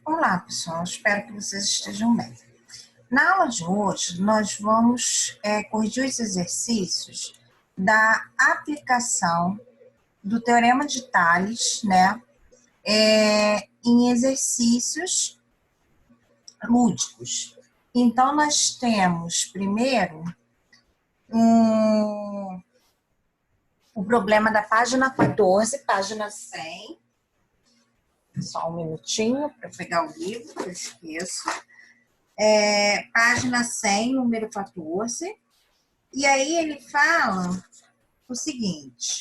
Olá, pessoal. Espero que vocês estejam bem. Na aula de hoje, nós vamos corrigir os exercícios da aplicação do Teorema de Tales, né, em exercícios lúdicos. Então, nós temos primeiro o problema da página 14, página 100. Só um minutinho para pegar o livro, que eu esqueço. Página 100, número 14. E aí ele fala o seguinte,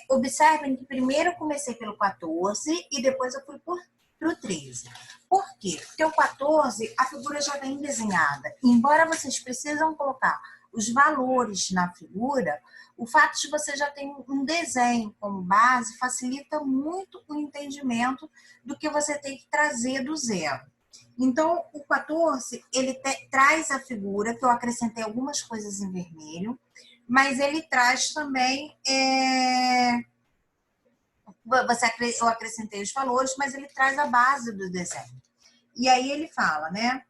observem que primeiro eu comecei pelo 14 e depois eu fui para o 13. Por quê? Porque o 14, a figura já vem desenhada. Embora vocês precisam colocar os valores na figura, o fato de você já ter um desenho como base facilita muito o entendimento do que você tem que trazer do zero. Então, o 14, ele traz a figura, que eu acrescentei algumas coisas em vermelho, mas ele traz também, eu acrescentei os valores, mas ele traz a base do desenho. E aí ele fala, né?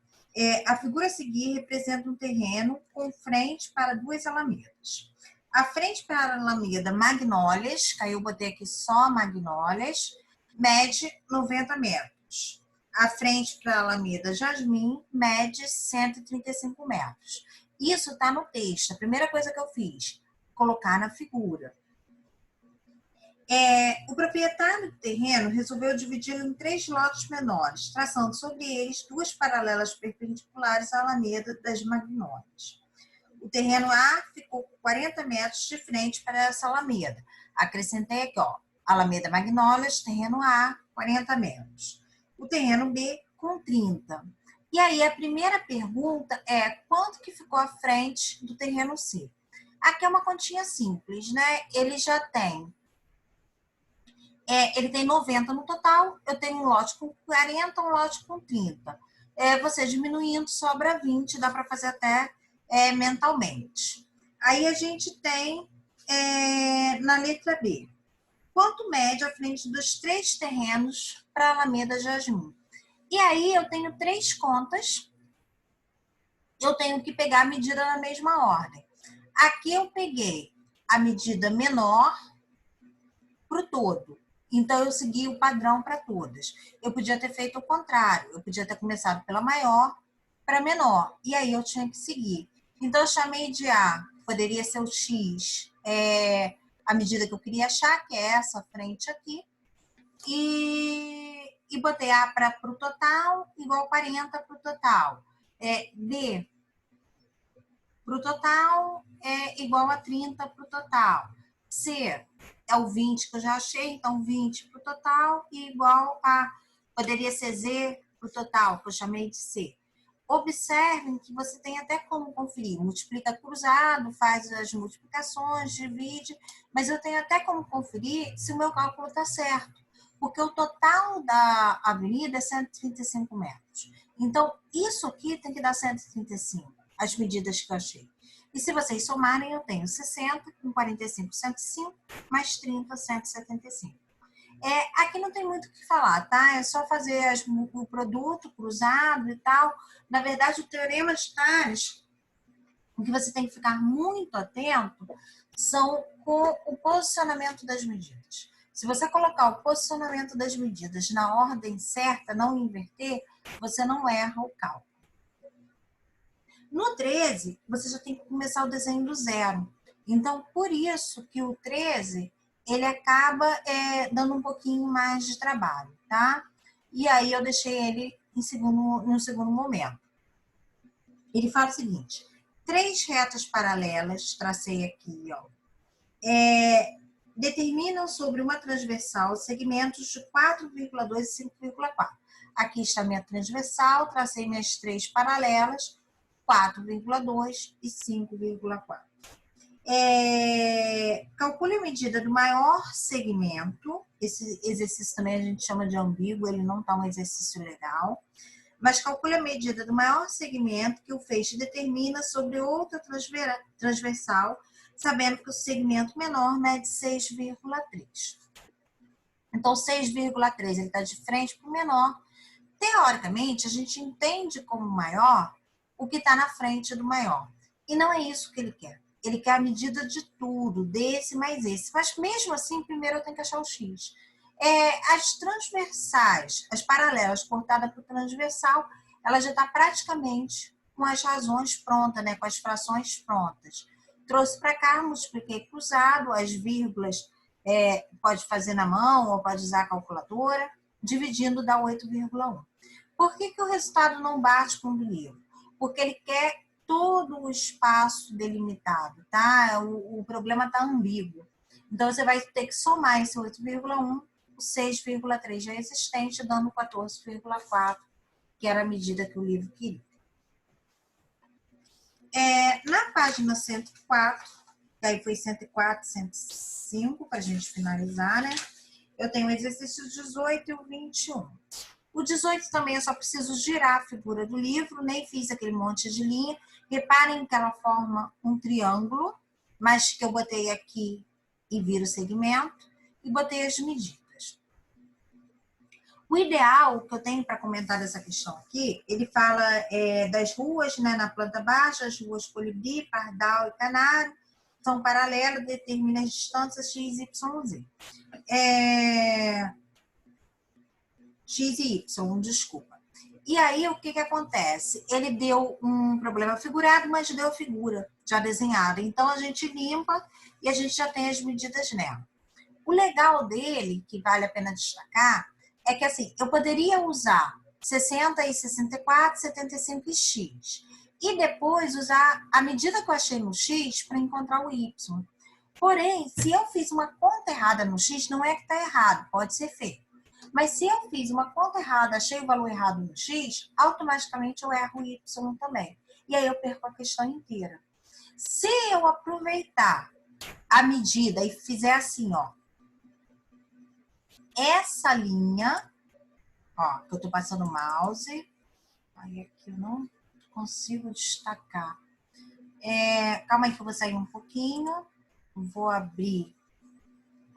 A figura a seguir representa um terreno com frente para duas alamedas. A frente para a alameda Magnólias, que aí eu botei aqui só Magnólias, mede 90 metros. A frente para a alameda Jasmim mede 135 metros. Isso está no texto. A primeira coisa que eu fiz, colocar na figura. O proprietário do terreno resolveu dividi-lo em 3 lotes menores, traçando sobre eles 2 paralelas perpendiculares à alameda das Magnólias. O terreno A ficou com 40 metros de frente para essa alameda. Acrescentei aqui, ó, alameda Magnólias, terreno A, 40 metros. O terreno B com 30. E aí a primeira pergunta é quanto que ficou à frente do terreno C? Aqui é uma continha simples, né? Ele já tem ele tem 90 no total, eu tenho um lote com 40, um lote com 30. Você diminuindo, sobra 20, dá para fazer até mentalmente. Aí a gente tem na letra B, quanto mede a frente dos 3 terrenos para a Alameda Jasmim? E aí eu tenho 3 contas, eu tenho que pegar a medida na mesma ordem. Aqui eu peguei a medida menor para o todo. Então, eu segui o padrão para todas. Eu podia ter feito o contrário. Eu podia ter começado pela maior para menor. E aí, eu tinha que seguir. Então, eu chamei de A, poderia ser o X, a medida que eu queria achar, que é essa frente aqui. E botei A para o total, igual 40 para o total. B para o total é igual a 30 para o total. C é o 20 que eu já achei, então 20 para o total e igual a, poderia ser Z para o total, que eu chamei de C. Observem que você tem até como conferir, multiplica cruzado, faz as multiplicações, divide, mas eu tenho até como conferir se o meu cálculo está certo, porque o total da avenida é 135 metros. Então, isso aqui tem que dar 135, as medidas que eu achei. E se vocês somarem, eu tenho 60, com 45, 105, mais 30, 175. Aqui não tem muito o que falar, tá? É só fazer o produto cruzado e tal. Na verdade, o Teorema de Tales, o que você tem que ficar muito atento são com o posicionamento das medidas. Se você colocar o posicionamento das medidas na ordem certa, não inverter, você não erra o cálculo. No 13, você já tem que começar o desenho do zero. Então, por isso que o 13, ele acaba dando um pouquinho mais de trabalho, tá? E aí eu deixei ele no segundo momento. Ele fala o seguinte, 3 retas paralelas, tracei aqui, ó, determinam sobre uma transversal segmentos de 4,2 e 5,4. Aqui está minha transversal, tracei minhas 3 paralelas, 4,2 e 5,4. Calcule a medida do maior segmento. Esse exercício também a gente chama de ambíguo, ele não está um exercício legal. Mas calcule a medida do maior segmento que o feixe determina sobre outra transversal, sabendo que o segmento menor mede 6,3. Então, 6,3 ele está de frente para o menor. teoricamente, a gente entende como maior o que está na frente do maior. E não é isso que ele quer. Ele quer a medida de tudo, desse mais esse. Mas mesmo assim, primeiro eu tenho que achar o x. As transversais, as paralelas cortadas para o transversal, ela já está praticamente com as razões prontas, né? Com as frações prontas. Trouxe para cá, multipliquei cruzado, as vírgulas pode fazer na mão ou pode usar a calculadora, dividindo dá 8,1. Por que o resultado não bate com o do livro? Porque ele quer todo o espaço delimitado, tá? O problema está ambíguo. Então, você vai ter que somar esse 8,1, o 6,3 já existente, dando 14,4, que era a medida que o livro queria. Na página 104, daí foi 104, 105, para a gente finalizar, né? Eu tenho o exercício 18 e o 21. O 18 também eu só preciso girar a figura do livro, nem fiz aquele monte de linha. Reparem que ela forma um triângulo, mas que eu botei aqui e viro o segmento e botei as medidas. O ideal que eu tenho para comentar dessa questão aqui, ele fala das ruas, né, na planta baixa, as ruas Colibri, Pardal e Canário, são paralelas, determina as distâncias x, y, z. X e Y, desculpa. E aí, o que acontece? Ele deu um problema figurado, mas deu a figura já desenhada. Então, a gente limpa e a gente já tem as medidas nela. O legal dele, que vale a pena destacar, é que assim, eu poderia usar 60 e 64, 75 e x. E depois usar a medida que eu achei no x para encontrar o y. Porém, se eu fiz uma conta errada no x, não é que está errado, pode ser feito. Mas se eu fiz uma conta errada, achei o valor errado no x, automaticamente eu erro o y também. E aí eu perco a questão inteira. Se eu aproveitar a medida e fizer assim, ó, essa linha, ó, que eu tô passando o mouse, aí aqui eu não consigo destacar. Calma aí que eu vou sair um pouquinho, vou abrir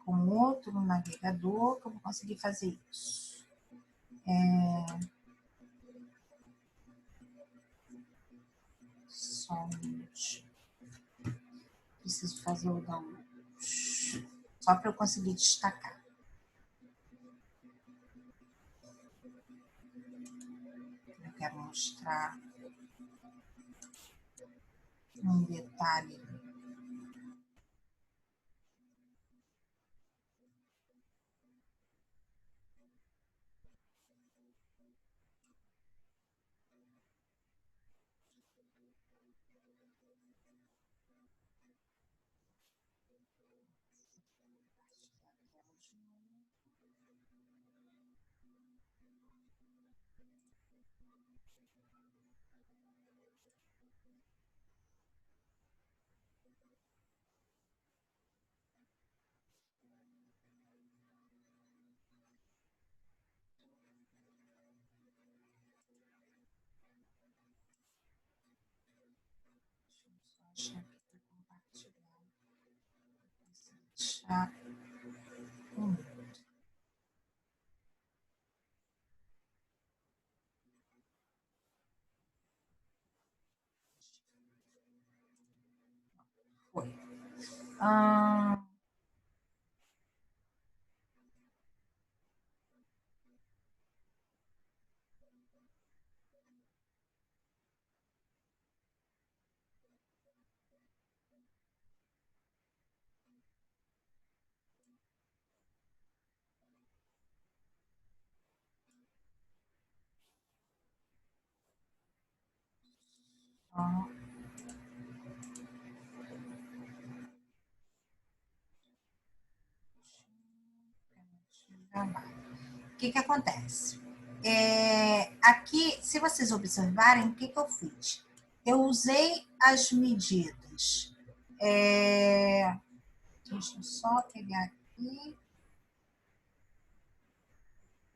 com outro navegador que eu vou conseguir fazer isso. Só um minutinho. Preciso fazer o download. Só para eu conseguir destacar. Eu quero mostrar um detalhe. Deixa eu achar aqui para compartilhar. Deixar um. Foi. O que acontece? Aqui, se vocês observarem, o que eu fiz? Eu usei as medidas. Deixa eu só pegar aqui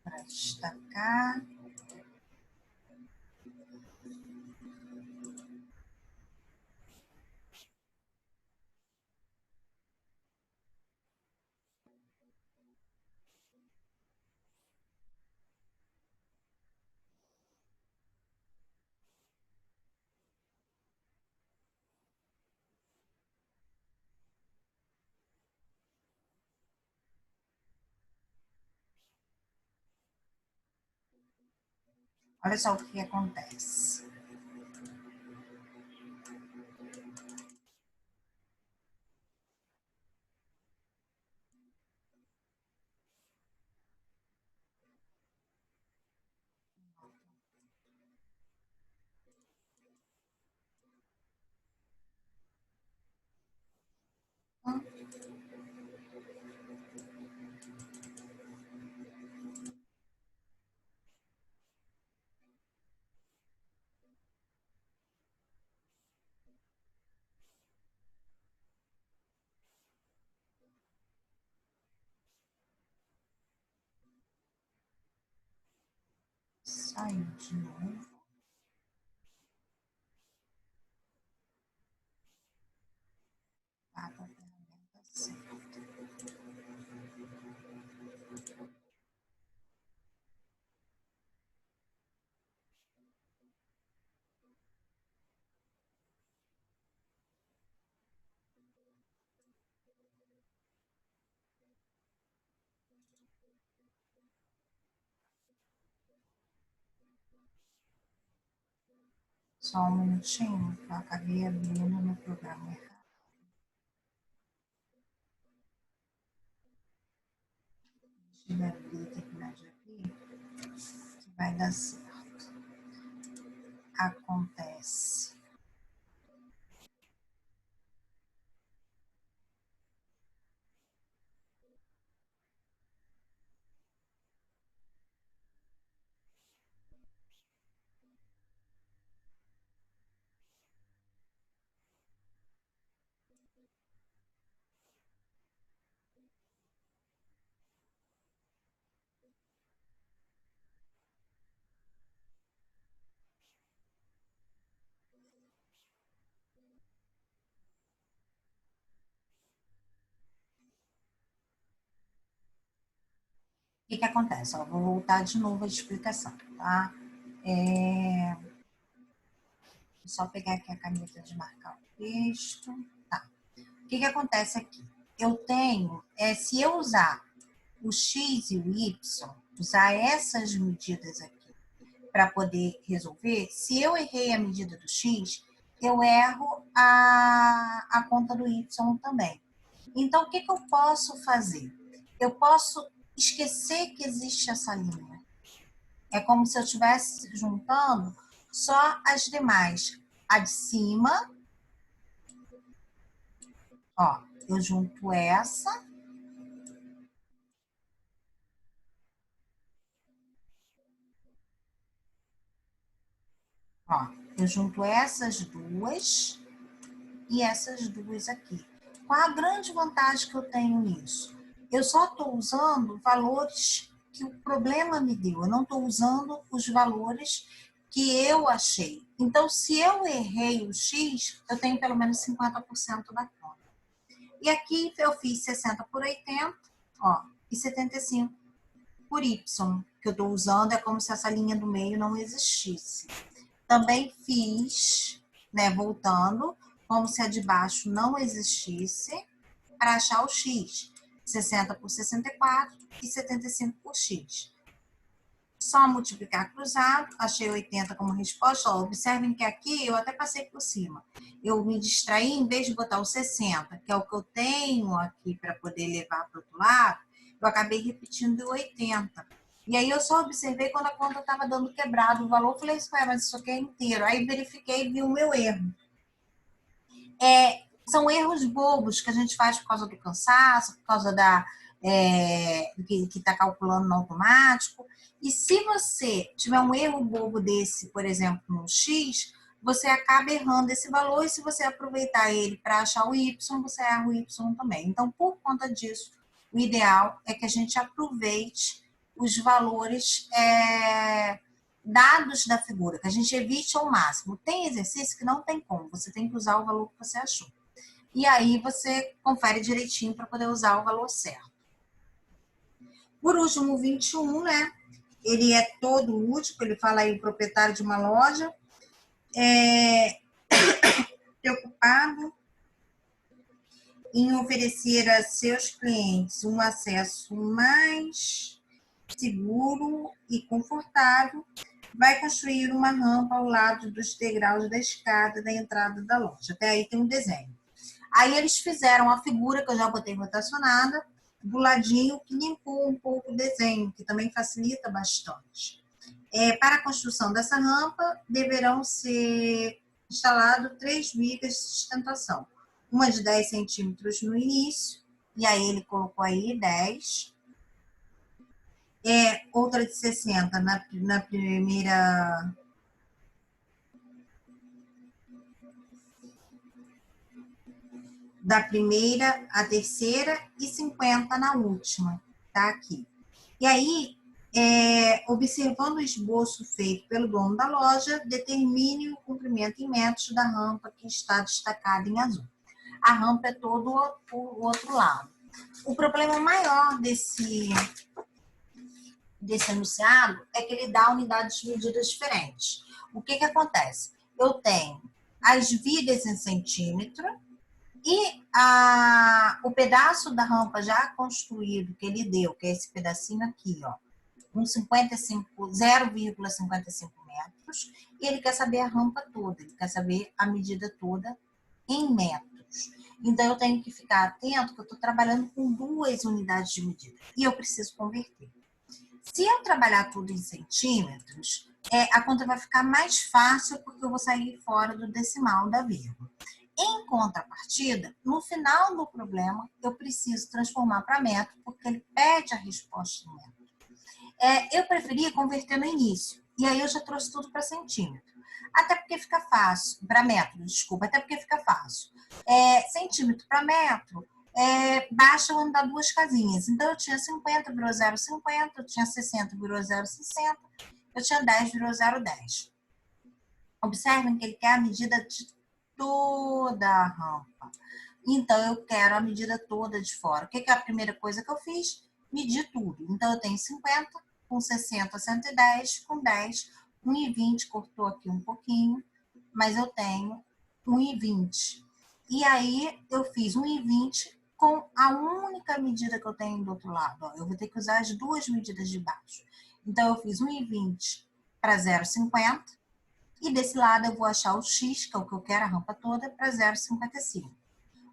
para destacar. Olha só o que acontece. Saiu de novo. Tá, tá, ferramenta certa. Só um minutinho, que eu acabei abrindo no programa errado. Deixa eu abrir, terminar de abrir, que vai dar certo. Acontece. O que acontece? Vou voltar de novo a explicação, tá? Vou só pegar aqui a caneta de marcar o texto. Tá. O que acontece aqui? Eu tenho, se eu usar o X e o Y, usar essas medidas aqui para poder resolver, se eu errei a medida do X, eu erro a conta do Y também. Então, o que eu posso fazer? Eu posso esquecer que existe essa linha. É como se eu estivesse juntando só as demais. A de cima, ó, eu junto essa, ó, eu junto essas duas e essas duas aqui. Qual a grande vantagem que eu tenho nisso? Eu só estou usando valores que o problema me deu, eu não estou usando os valores que eu achei. Então, se eu errei o X, eu tenho pelo menos 50% da conta. E aqui eu fiz 60 por 80, ó, e 75 por Y, que eu estou usando, é como se essa linha do meio não existisse. Também fiz, né, voltando, como se a de baixo não existisse, para achar o X. 60 por 64 e 75 por X. Só multiplicar cruzado, achei 80 como resposta. Ó, observem que aqui eu até passei por cima. Eu me distraí, em vez de botar o 60, que é o que eu tenho aqui para poder levar para o outro lado, eu acabei repetindo o 80. E aí eu só observei quando a conta estava dando quebrado o valor, falei, mas isso aqui é inteiro. Aí verifiquei e vi o meu erro. São erros bobos que a gente faz por causa do cansaço, por causa que está calculando no automático. E se você tiver um erro bobo desse, por exemplo, no X, você acaba errando esse valor, e se você aproveitar ele para achar o Y, você erra o Y também. Então, por conta disso, o ideal é que a gente aproveite os valores dados da figura, que a gente evite ao máximo. Tem exercício que não tem como, você tem que usar o valor que você achou. E aí você confere direitinho para poder usar o valor certo. Por último, o 21, né? Ele é todo útil, ele fala aí o proprietário de uma loja, preocupado em oferecer a seus clientes um acesso mais seguro e confortável vai construir uma rampa ao lado dos degraus da escada da entrada da loja. Até aí tem um desenho. Aí eles fizeram a figura que eu já botei rotacionada, do ladinho, que limpou um pouco o desenho, que também facilita bastante. Para a construção dessa rampa, deverão ser instaladas 3 vigas de sustentação. Uma de 10 centímetros no início, e aí ele colocou aí 10. Outra de 60 na primeira... Da primeira à terceira e 50 na última, tá aqui. E aí, observando o esboço feito pelo dono da loja, determine o comprimento em metros da rampa que está destacada em azul. A rampa é todo o outro lado. O problema maior desse enunciado é que ele dá unidades de medidas diferentes. O que acontece? Eu tenho as vigas em centímetro, e o pedaço da rampa já construído que ele deu, que é esse pedacinho aqui, ó, com 0,55 metros, e ele quer saber a rampa toda, ele quer saber a medida toda em metros. Então, eu tenho que ficar atento que eu estou trabalhando com 2 unidades de medida, e eu preciso converter. Se eu trabalhar tudo em centímetros, a conta vai ficar mais fácil, porque eu vou sair fora do decimal da vírgula. Em contrapartida, no final do problema, eu preciso transformar para metro, porque ele pede a resposta em metro. Eu preferia converter no início, e aí eu já trouxe tudo para centímetro. Até porque fica fácil, para metro, desculpa, até porque fica fácil. Centímetro para metro, basta eu andar 2 casinhas. Então, eu tinha 50, virou 0,50, eu tinha 60, virou 0,60, eu tinha 10, virou 0,10. Observem que ele quer a medida de toda a rampa. Então, eu quero a medida toda de fora. O que é a primeira coisa que eu fiz? Medir tudo. Então, eu tenho 50, com 60, 110, com 10, 1,20, cortou aqui um pouquinho, mas eu tenho 1,20. E aí, eu fiz 1,20 com a única medida que eu tenho do outro lado. Ó, eu vou ter que usar as 2 medidas de baixo. Então, eu fiz 1,20 para 0,50. E desse lado eu vou achar o x, que é o que eu quero, a rampa toda, para 0,55.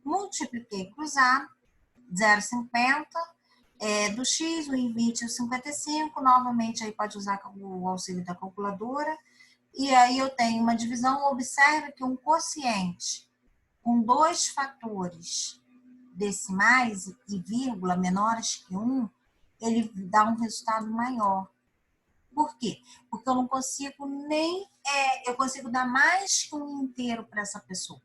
Multipliquei cruzado, 0,50, do x, o 20 e o 55. Novamente, aí pode usar o auxílio da calculadora. E aí eu tenho uma divisão. Observe que um quociente com 2 fatores decimais e vírgula menores que 1, ele dá um resultado maior. Por quê? Porque eu não consigo eu consigo dar mais que um inteiro para essa pessoa.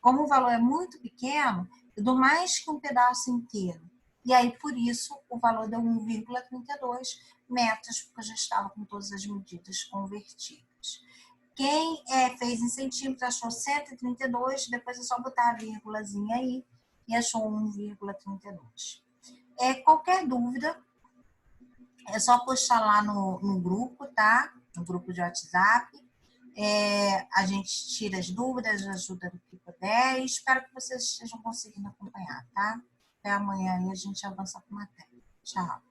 Como o valor é muito pequeno, eu dou mais que um pedaço inteiro. E aí, por isso, o valor deu 1,32 metros, porque eu já estava com todas as medidas convertidas. Quem fez em centímetros achou 132, depois é só botar a vírgulazinha aí e achou 1,32. Qualquer dúvida, é só postar lá no grupo, tá? No grupo de WhatsApp. A gente tira as dúvidas, ajuda do que puder. E espero que vocês estejam conseguindo acompanhar, tá? Até amanhã e a gente avança com a matéria. Tchau.